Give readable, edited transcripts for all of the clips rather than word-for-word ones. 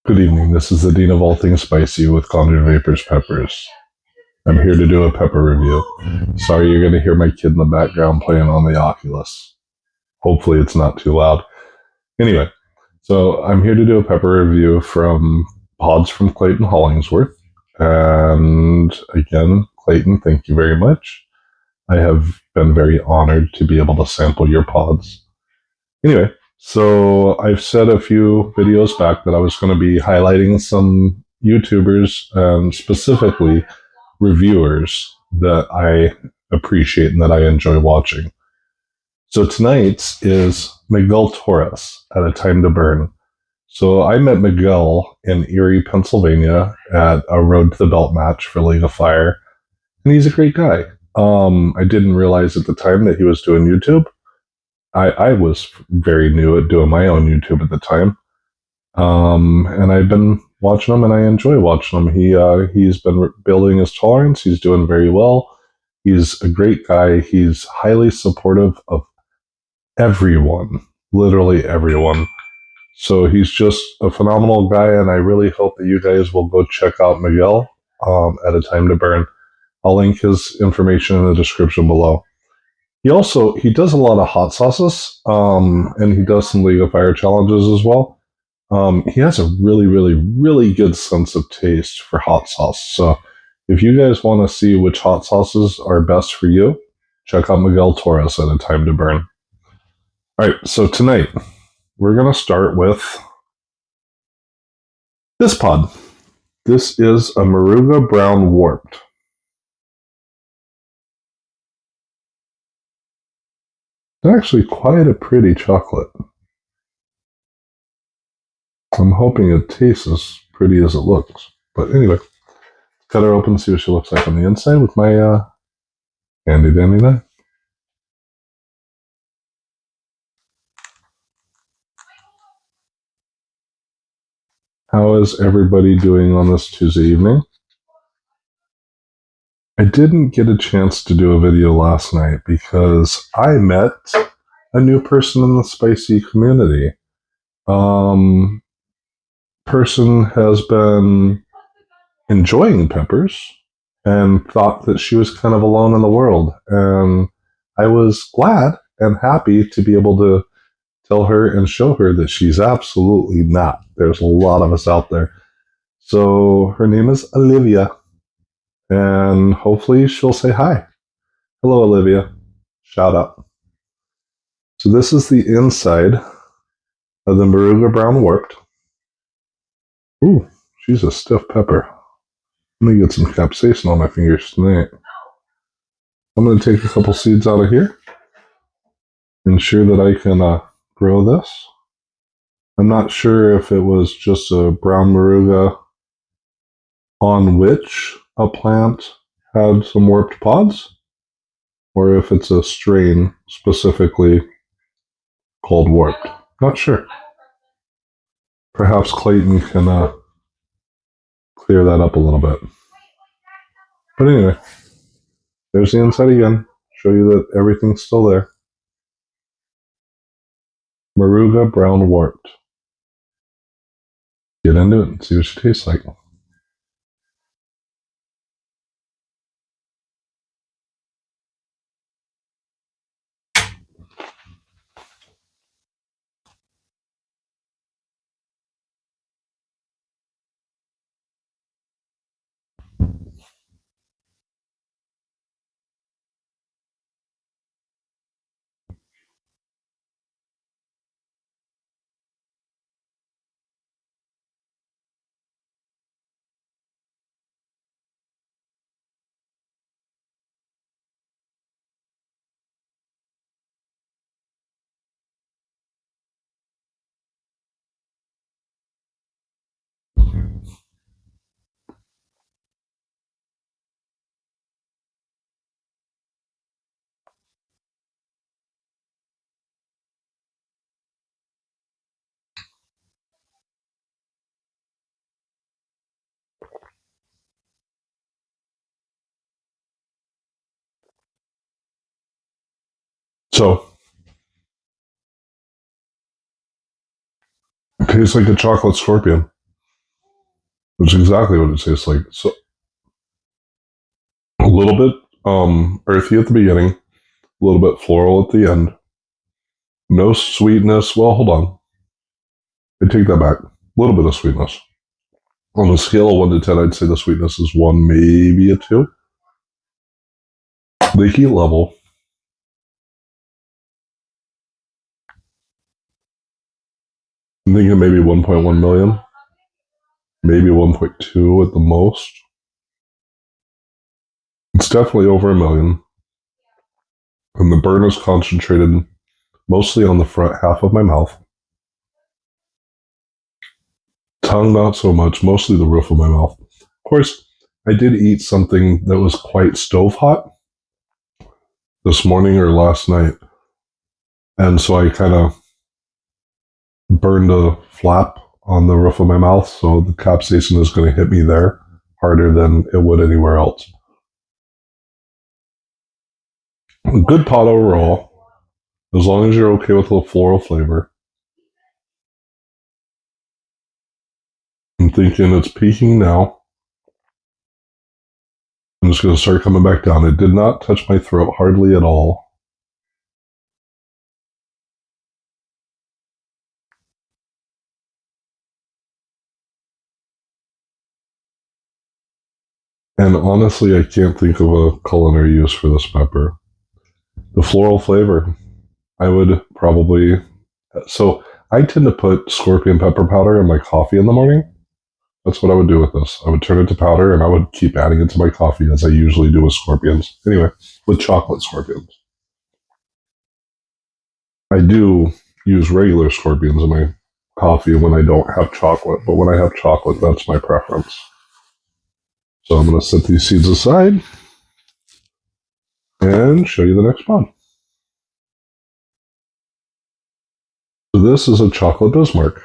Good evening. This is the Dean of all things spicy with Conjured Vapors Peppers. I'm here to do a pepper review. Sorry you're going to hear my kid in the background playing on the Oculus. Hopefully it's not too loud. Anyway, so I'm here to do a pepper review from pods from Clayton Hollingsworth. And again, Clayton, thank you very much. I have been very honored to be able to sample your pods. Anyway, so I've said a few videos back that I was going to be highlighting some YouTubers, specifically reviewers that I appreciate and that I enjoy watching. So tonight's is Miguel Torres at A Time to Burn. So I met Miguel in Erie, Pennsylvania at a Road to the Belt match for League of Fire, and he's a great guy. I didn't realize at the time that he was doing YouTube. I was very new at doing my own YouTube at the time. And I've been watching him and I enjoy watching him. He's been building his tolerance. He's doing very well. He's a great guy. He's highly supportive of everyone, literally everyone. So he's just a phenomenal guy, and I really hope that you guys will go check out Miguel at A Time to Burn. I'll link his information in the description below. He does a lot of hot sauces, and he does some League of Fire challenges as well. He has a really, really, really good sense of taste for hot sauce. So if you guys want to see which hot sauces are best for you, check out Miguel Torres at A Time to Burn. All right, so tonight we're going to start with this pod. This is a Moruga Brown Warped. It's actually quite a pretty chocolate. I'm hoping it tastes as pretty as it looks. But anyway, cut her open and see what she looks like on the inside with my handy dandy knife. How is everybody doing on this Tuesday evening? I didn't get a chance to do a video last night because I met a new person in the spicy community. Person has been enjoying peppers and thought that she was kind of alone in the world. And I was glad and happy to be able to tell her and show her that she's absolutely not. There's a lot of us out there. So her name is Olivia, and hopefully she'll say hi. Hello, Olivia. Shout out. So this is the inside of the Moruga Brown Warped. Ooh, she's a stiff pepper. Let me get some capsaicin on my fingers tonight. I'm going to take a couple seeds out of here. Ensure that I can grow this. I'm not sure if it was just a brown Moruga on which a plant had some warped pods, or if it's a strain specifically called warped. Not sure. Perhaps Clayton can clear that up a little bit. But anyway, there's the inside again. Show you that everything's still there. Moruga Brown Warped. Get into it and see what she tastes like. So, it tastes like a chocolate scorpion. That's exactly what it tastes like. So a little bit earthy at the beginning, a little bit floral at the end. No sweetness. Well, hold on. I take that back. A little bit of sweetness. On a scale of 1 to 10, I'd say the sweetness is 1, maybe a 2. The heat level, I'm thinking maybe 1.1 million, maybe 1.2 at the most. It's definitely over a million. And the burn is concentrated mostly on the front half of my mouth. Tongue, not so much, mostly the roof of my mouth. Of course, I did eat something that was quite stove hot this morning or last night. And so I kind of burned a flap on the roof of my mouth. So the capsaicin is going to hit me there harder than it would anywhere else. A good pot overall, as long as you're okay with the floral flavor. I'm thinking it's peaking now. I'm just going to start coming back down. It did not touch my throat hardly at all. And honestly, I can't think of a culinary use for this pepper. The floral flavor, I would probably. So I tend to put scorpion pepper powder in my coffee in the morning. That's what I would do with this. I would turn it to powder and I would keep adding it to my coffee as I usually do with scorpions. Anyway, with chocolate scorpions. I do use regular scorpions in my coffee when I don't have chocolate, but when I have chocolate, that's my preference. So I'm going to set these seeds aside and show you the next pod. So this is a chocolate Bismarck.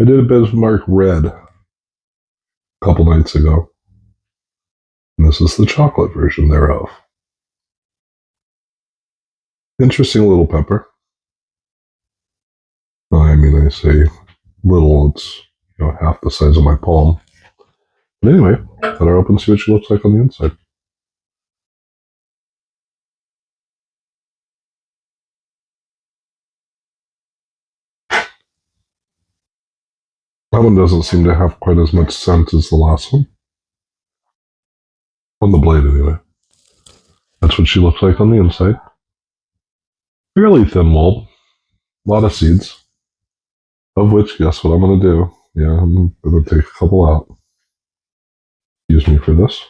I did a Bismarck red a couple nights ago. And this is the chocolate version thereof. Interesting little pepper. I mean, I say little, it's half the size of my palm. But anyway, cut her open and see what she looks like on the inside. That one doesn't seem to have quite as much scent as the last one. On the blade, anyway. That's what she looks like on the inside. Fairly thin mold. A lot of seeds. Of which, guess what I'm going to do? Yeah, I'm going to take a couple out. Excuse me for this.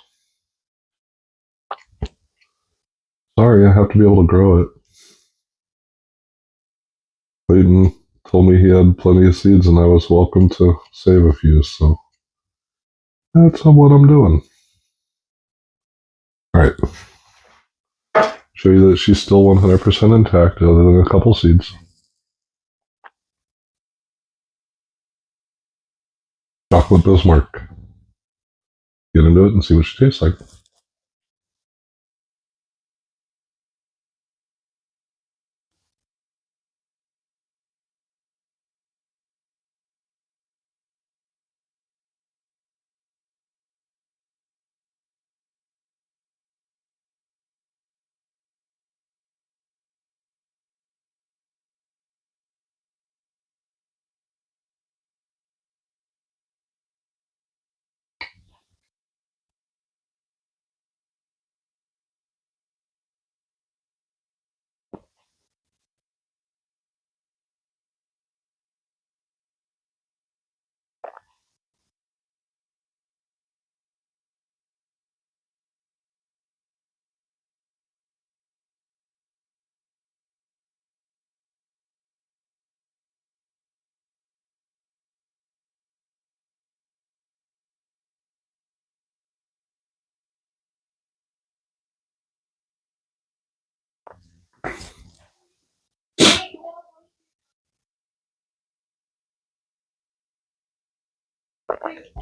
Sorry, I have to be able to grow it. Clayton told me he had plenty of seeds and I was welcome to save a few, so that's what I'm doing. Alright. Show you that she's still 100% intact, other than a couple seeds. Chocolate Bismarck. Get into it and see what she tastes like.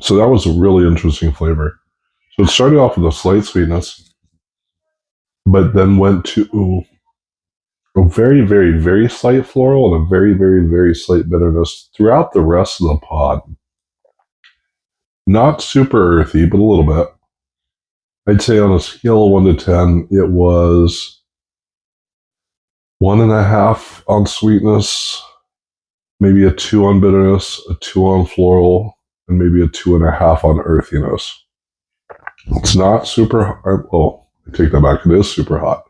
So that was a really interesting flavor. So it started off with a slight sweetness, but then went to a very, very, very slight floral and a very, very, very slight bitterness throughout the rest of the pod. Not super earthy, but a little bit. I'd say on a scale of 1 to 10, it was 1.5 on sweetness, maybe a 2 on bitterness, a 2 on floral, and maybe a 2.5 on earthiness. It's not super hot. Well, I take that back. It is super hot.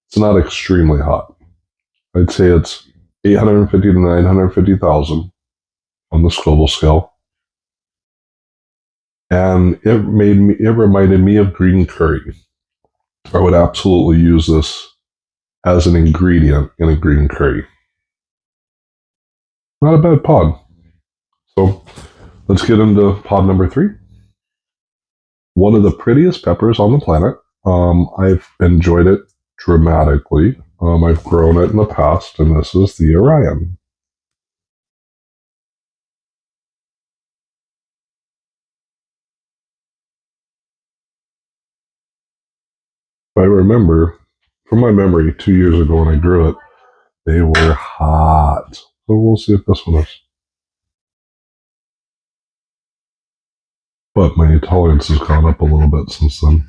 It's not extremely hot. I'd say it's 850 to 950,000 on the Scoville scale. And it reminded me of green curry. I would absolutely use this as an ingredient in a green curry. Not a bad pod. So let's get into pod number 3. One of the prettiest peppers on the planet. I've enjoyed it dramatically. I've grown it in the past, and this is the Orion. I remember, from my memory, 2 years ago when I grew it, they were hot. So we'll see if this one is. But my tolerance has gone up a little bit since then.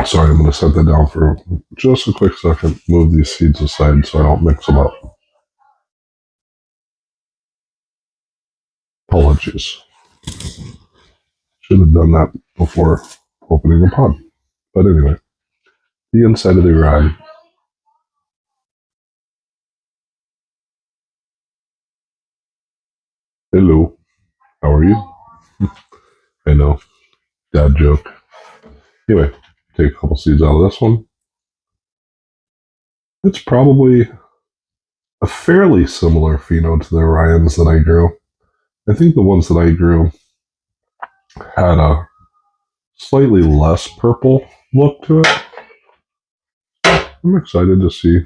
Sorry, I'm going to set that down for just a quick second. Move these seeds aside so I don't mix them up. Apologies. Should have done that before opening the pod. But anyway, the inside of the Orion. Hello. How are you? I know. Dad joke. Anyway, take a couple seeds out of this one. It's probably a fairly similar pheno to the Orions that I grew. I think the ones that I grew had a slightly less purple look to it. I'm excited to see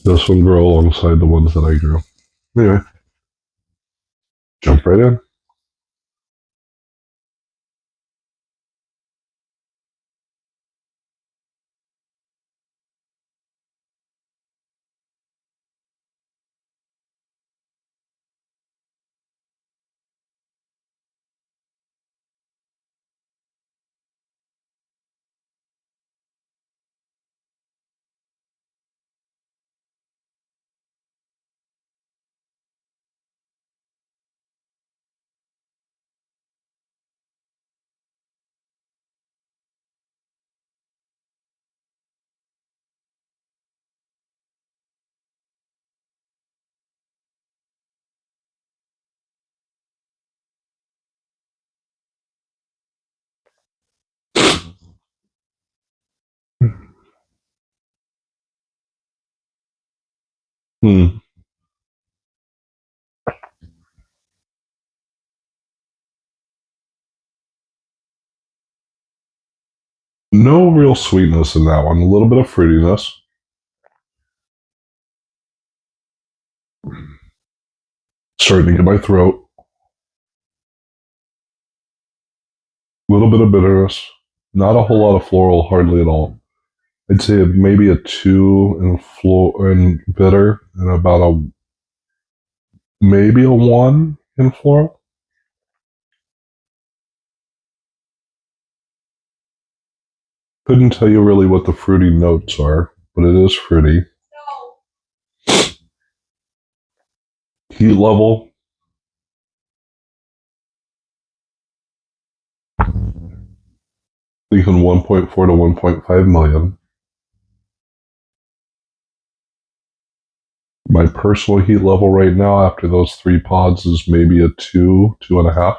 this one grow alongside the ones that I grew. Anyway, jump right in. Hmm. No real sweetness in that one. A little bit of fruitiness. Starting to get my throat. A little bit of bitterness. Not a whole lot of floral, hardly at all. I'd say maybe a 2 in bitter and about maybe a 1 in floral. Couldn't tell you really what the fruity notes are, but it is fruity. Heat level. Thinking 1.4 to 1.5 million. My personal heat level right now after those 3 pods is maybe a 2, 2.5.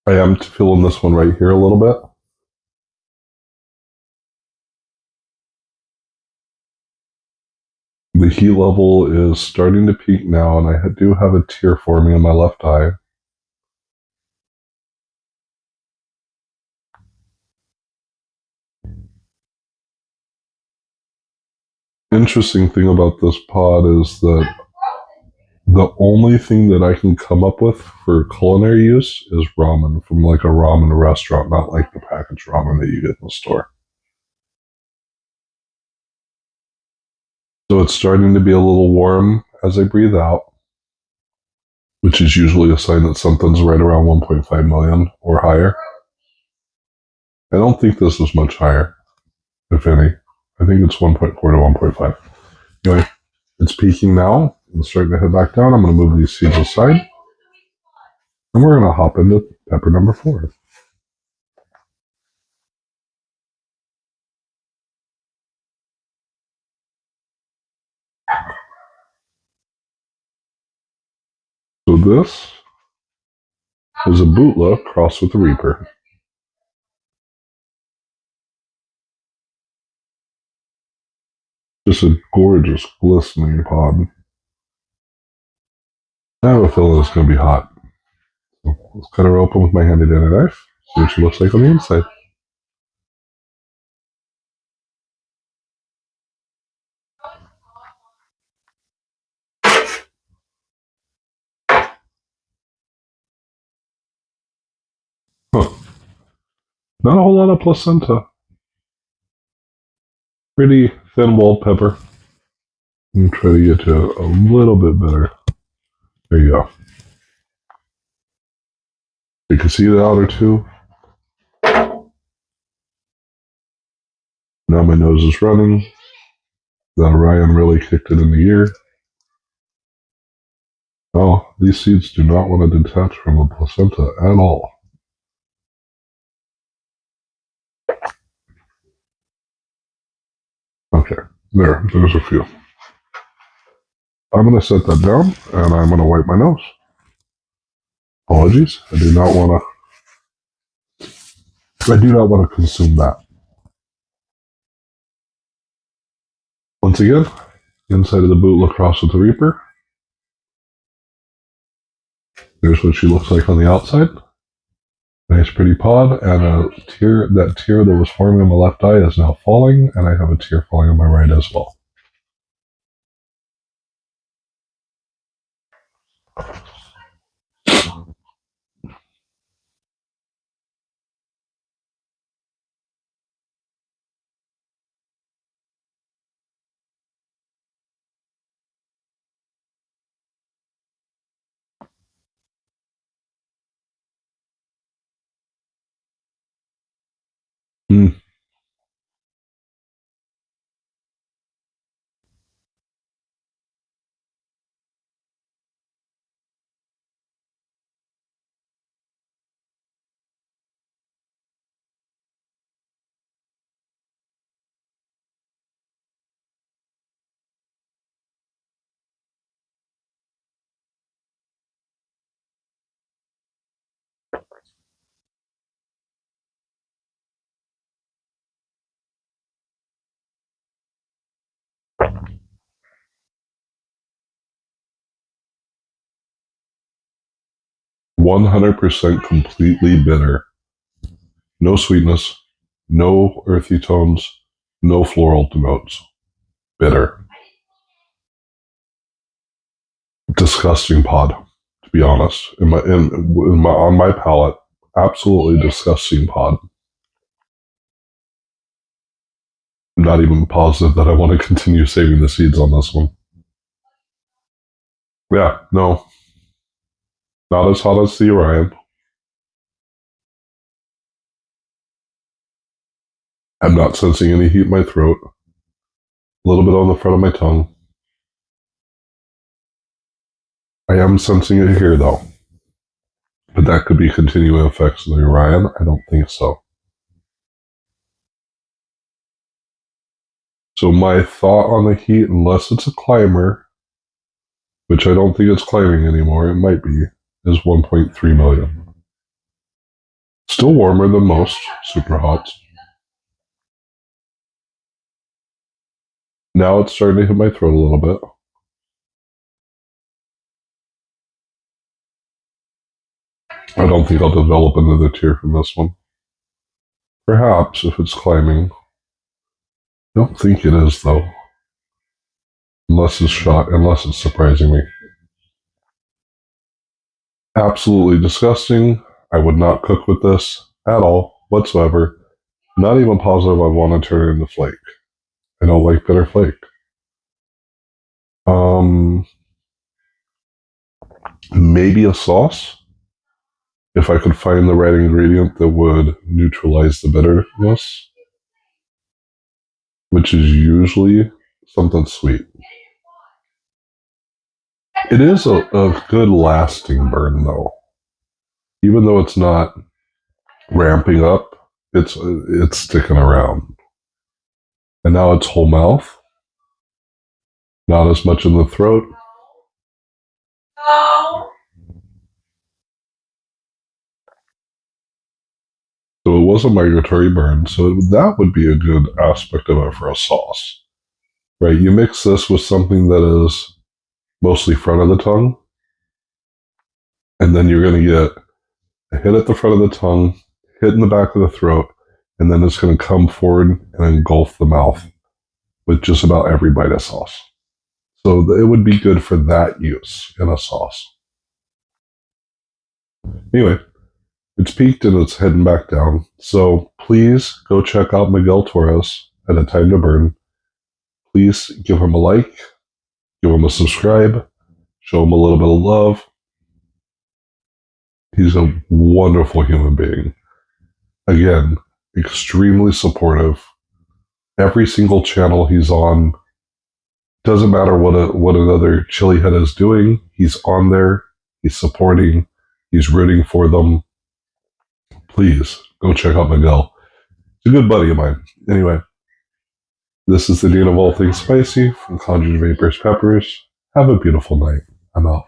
I am feeling this one right here a little bit. The heat level is starting to peak now, and I do have a tear forming in my left eye. Interesting thing about this pod is that the only thing that I can come up with for culinary use is ramen from like a ramen restaurant, not like the packaged ramen that you get in the store. So it's starting to be a little warm as I breathe out, which is usually a sign that something's right around 1.5 million or higher. I don't think this is much higher, if any. I think it's 1.4 to 1.5. Anyway, it's peaking now. I'm starting to head back down. I'm going to move these seeds aside. And we're going to hop into pepper number 4. So this is a Butlah crossed with a Reaper. Just a gorgeous, glistening pod. I have a feeling it's going to be hot. So let's cut her open with my handy dandy knife. See what she looks like on the inside. Huh. Not a whole lot of placenta. Pretty thin-walled pepper. I'm try to get you a little bit better. There you go. You can see the outer two. Now my nose is running. The Orion really kicked it in the ear. Oh, these seeds do not want to detach from the placenta at all. Okay, there's a few. I'm going to set that down, and I'm going to wipe my nose. Apologies, I do not want to consume that. Once again, inside of the Butlah cross with the Reaper. There's what she looks like on the outside. Nice pretty pod, and that tear that was forming in my left eye is now falling, and I have a tear falling in my right as well. Mm. %100% completely bitter. No sweetness, no earthy tones, no floral notes. Bitter. Disgusting pod, to be honest. On my palate, absolutely disgusting pod. I'm not even positive that I want to continue saving the seeds on this one. Yeah, no. Not as hot as the Orion. I'm not sensing any heat in my throat. A little bit on the front of my tongue. I am sensing it here, though. But that could be continuing effects of the Orion. I don't think so. So my thought on the heat, unless it's a climber, which I don't think it's climbing anymore, it might be, is 1.3 million. Still warmer than most super hots. Now it's starting to hit my throat a little bit. I don't think I'll develop another tear from this one. Perhaps if it's climbing. I don't think it is, though. Unless it's surprising me. Absolutely disgusting. I would not cook with this at all, whatsoever. Not even positive I want to turn it into flake. I don't like bitter flake. Um, maybe a sauce. If I could find the right ingredient that would neutralize the bitterness, which is usually something sweet. It is a good lasting burn, though. Even though it's not ramping up, it's sticking around. And now it's whole mouth, not as much in the throat. So it was a migratory burn, so that would be a good aspect of it for a sauce. Right? You mix this with something that is mostly front of the tongue, and then you're going to get a hit at the front of the tongue, hit in the back of the throat, and then it's going to come forward and engulf the mouth with just about every bite of sauce. So it would be good for that use in a sauce. Anyway, it's peaked and it's heading back down. So please go check out Miguel Torres at A Time to Burn. Please give him a like, give him a subscribe, show him a little bit of love. He's a wonderful human being. Again, extremely supportive. Every single channel he's on, doesn't matter what another Chilli head is doing, he's on there, he's supporting, he's rooting for them. Please go check out Miguel. He's a good buddy of mine. Anyway, this is the Dean of All Things Spicy from Conjured Vapors Peppers. Have a beautiful night. I'm out.